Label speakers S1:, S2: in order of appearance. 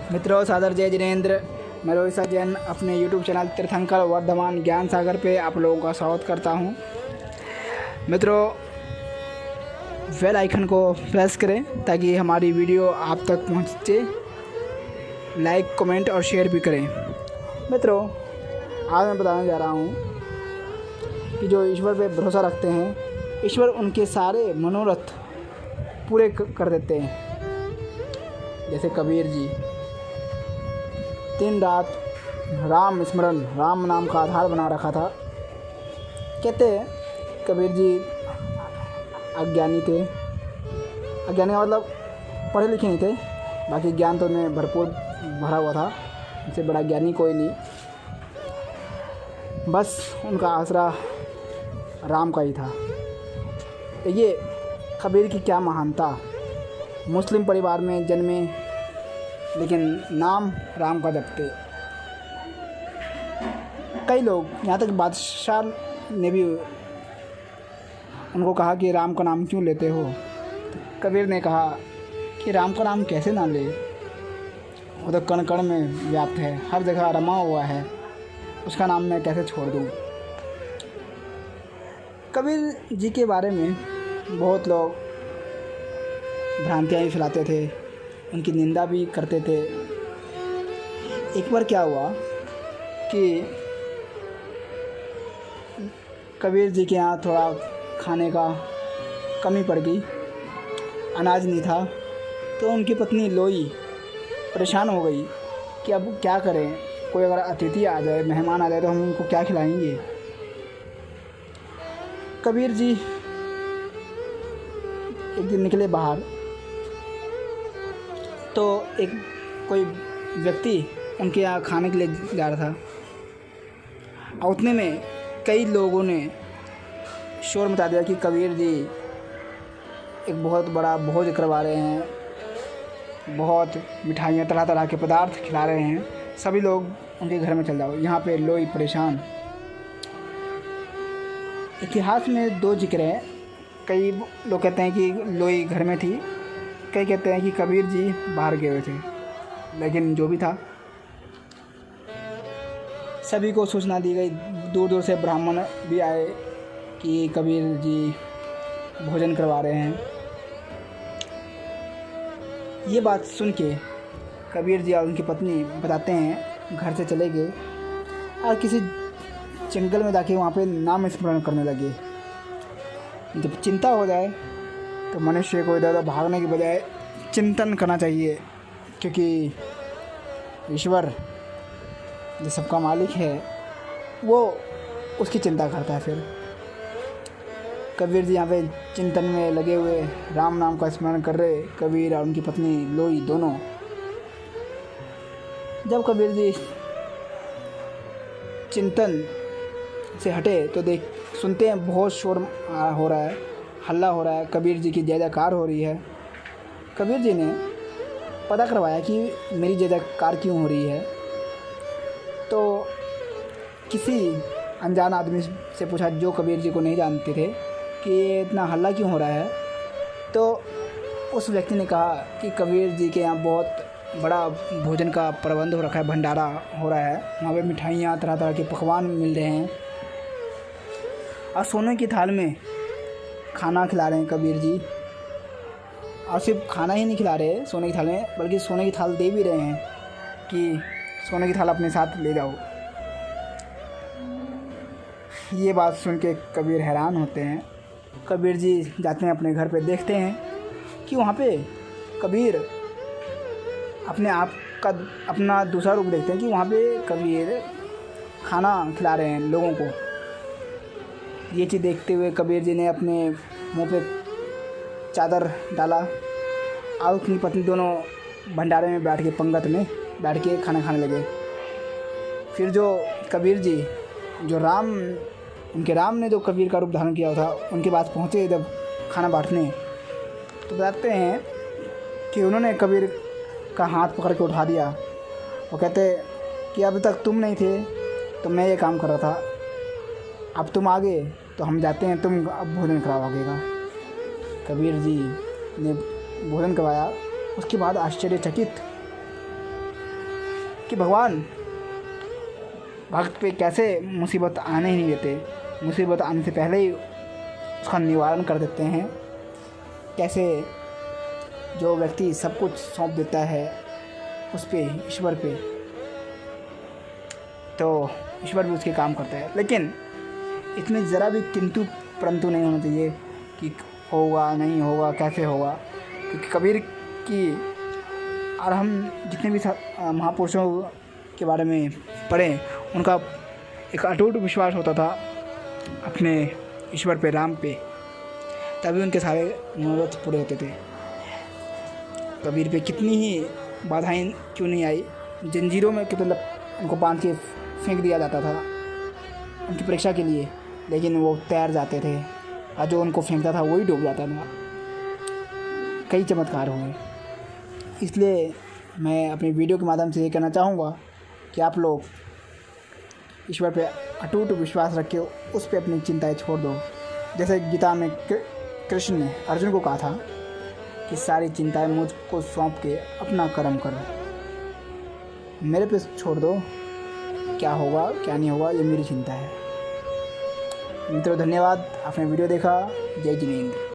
S1: मित्रों, सादर जय जिनेंद्र। मैं रोहित जैन अपने यूट्यूब चैनल तीर्थंकर वर्धमान ज्ञान सागर पे आप लोगों का स्वागत करता हूं। मित्रों, बेल आइकन को प्रेस करें ताकि हमारी वीडियो आप तक पहुंचे। लाइक, कमेंट और शेयर भी करें। मित्रों, आज मैं बताने जा रहा हूं कि जो ईश्वर पे भरोसा रखते हैं, ईश्वर उनके सारे मनोरथ पूरे कर देते हैं। जैसे कबीर जी दिन रात राम स्मरण, राम नाम का आधार बना रखा था। कहते हैं कबीर जी अज्ञानी थे। अज्ञानी का मतलब पढ़े लिखे नहीं थे, बाकी ज्ञान तो उन्हें भरपूर भरा हुआ था। उनसे बड़ा ज्ञानी कोई नहीं, बस उनका आसरा राम का ही था। ये कबीर की क्या महानता। मुस्लिम परिवार में जन्मे, लेकिन नाम राम का जपते। कई लोग, यहाँ तक बादशाह ने भी उनको कहा कि राम का नाम क्यों लेते हो। तो कबीर ने कहा कि राम का नाम कैसे ना ले, वो तो कण कण में व्याप्त है, हर जगह रमा हुआ है, उसका नाम मैं कैसे छोड़ दूँ। कबीर जी के बारे में बहुत लोग भ्रांतियाँ भी फैलाते थे, उनकी निंदा भी करते थे। एक बार क्या हुआ कि कबीर जी के यहाँ थोड़ा खाने का कमी पड़ गई, अनाज नहीं था। तो उनकी पत्नी लोई परेशान हो गई कि अब क्या करें, कोई अगर अतिथि आ जाए, मेहमान आ जाए तो हम उनको क्या खिलाएंगे। कबीर जी एक दिन निकले बाहर, तो एक कोई व्यक्ति उनके यहाँ खाने के लिए जा रहा था। और उतने में कई लोगों ने शोर मचा दिया कि कबीर जी एक बहुत बड़ा भोज करवा रहे हैं, बहुत मिठाइयाँ, तरह तरह के पदार्थ खिला रहे हैं, सभी लोग उनके घर में चल जाओ। यहाँ पे लोई परेशान। इतिहास में दो जिक्र हैं। कई लोग कहते हैं कि लोई घर में थी, कई कहते हैं कि कबीर जी बाहर गए हुए थे। लेकिन जो भी था, सभी को सूचना दी गई। दूर दूर से ब्राह्मण भी आए कि कबीर जी भोजन करवा रहे हैं। ये बात सुन के कबीर जी और उनकी पत्नी बताते हैं घर से चले गए और किसी जंगल में जाके वहाँ पे नाम स्मरण करने लगे। जब चिंता हो जाए तो मनुष्य को इधर उधर भागने की बजाय चिंतन करना चाहिए, क्योंकि ईश्वर जो सबका मालिक है वो उसकी चिंता करता है। फिर कबीर जी यहाँ पे चिंतन में लगे हुए राम नाम का स्मरण कर रहे, कबीर और उनकी पत्नी लोई दोनों। जब कबीर जी चिंतन से हटे तो सुनते हैं बहुत शोर हो रहा है, हल्ला हो रहा है, कबीर जी की जय जयकार हो रही है। कबीर जी ने पता करवाया कि मेरी जय जयकार क्यों हो रही है। तो किसी अनजान आदमी से पूछा, जो कबीर जी को नहीं जानते थे, कि ये इतना हल्ला क्यों हो रहा है। तो उस व्यक्ति ने कहा कि कबीर जी के यहाँ बहुत बड़ा भोजन का प्रबंध हो रखा है, भंडारा हो रहा है, वहाँ पे मिठाइयाँ, तरह तरह के पकवान मिल रहे हैं और सोने की थाल में खाना खिला रहे हैं कबीर जी। और सिर्फ खाना ही नहीं खिला रहे सोने की थाल में, बल्कि सोने की थाल दे भी रहे हैं कि सोने की थाल अपने साथ ले जाओ। ये बात सुन के कबीर हैरान होते हैं। कबीर जी जाते हैं अपने घर पे, देखते हैं कि वहाँ पे कबीर अपने आप का अपना दूसरा रूप देखते हैं कि वहाँ पे कबीर खाना खिला रहे हैं लोगों को। ये चीज़ देखते हुए कबीर जी ने अपने मुंह पे चादर डाला और अपनी पत्नी दोनों भंडारे में बैठ के, पंगत में बैठ के खाना खाने लगे। फिर जो कबीर जी, जो उनके राम ने जो कबीर का रूप धारण किया था, उनके पास पहुँचे जब खाना बांटने, तो बताते हैं कि उन्होंने कबीर का हाथ पकड़ के उठा दिया। वो कहते कि अभी तक तुम नहीं थे तो मैं ये काम कर रहा था, अब तुम आ गए तो हम जाते हैं, तुम अब भोजन कराओगेगा। कबीर जी ने भोजन करवाया। उसके बाद आश्चर्यचकित कि भगवान भक्त पे कैसे मुसीबत आने ही नहीं देते, मुसीबत आने से पहले ही उसका निवारण कर देते हैं। कैसे जो व्यक्ति सब कुछ सौंप देता है उस पे, ईश्वर पे, तो ईश्वर भी उसके काम करता है। लेकिन इसमें ज़रा भी किंतु परंतु नहीं होना चाहिए कि होगा नहीं होगा, कैसे होगा। क्योंकि कबीर की और हम जितने भी महापुरुषों के बारे में पढ़ें, उनका एक अटूट विश्वास होता था अपने ईश्वर पे, राम पे, तभी उनके सारे मनोरथ पूरे होते थे। कबीर पे कितनी ही बाधाएं क्यों नहीं आई, जंजीरों में मतलब उनको बांध के फेंक दिया जाता था उनकी परीक्षा के लिए, लेकिन वो तैर जाते थे और जो उनको फेंकता था वही डूब जाता था। कई चमत्कार हुए। इसलिए मैं अपनी वीडियो के माध्यम से ये कहना चाहूँगा कि आप लोग ईश्वर पे अटूट विश्वास रखे, उस पे अपनी चिंताएं छोड़ दो। जैसे गीता में कृष्ण ने अर्जुन को कहा था कि सारी चिंताएं मुझको सौंप के अपना कर्म करो, मेरे पे छोड़ दो, क्या होगा क्या नहीं होगा ये मेरी चिंता है। मित्रों धन्यवाद, आपने वीडियो देखा। जय जिनेंद्र।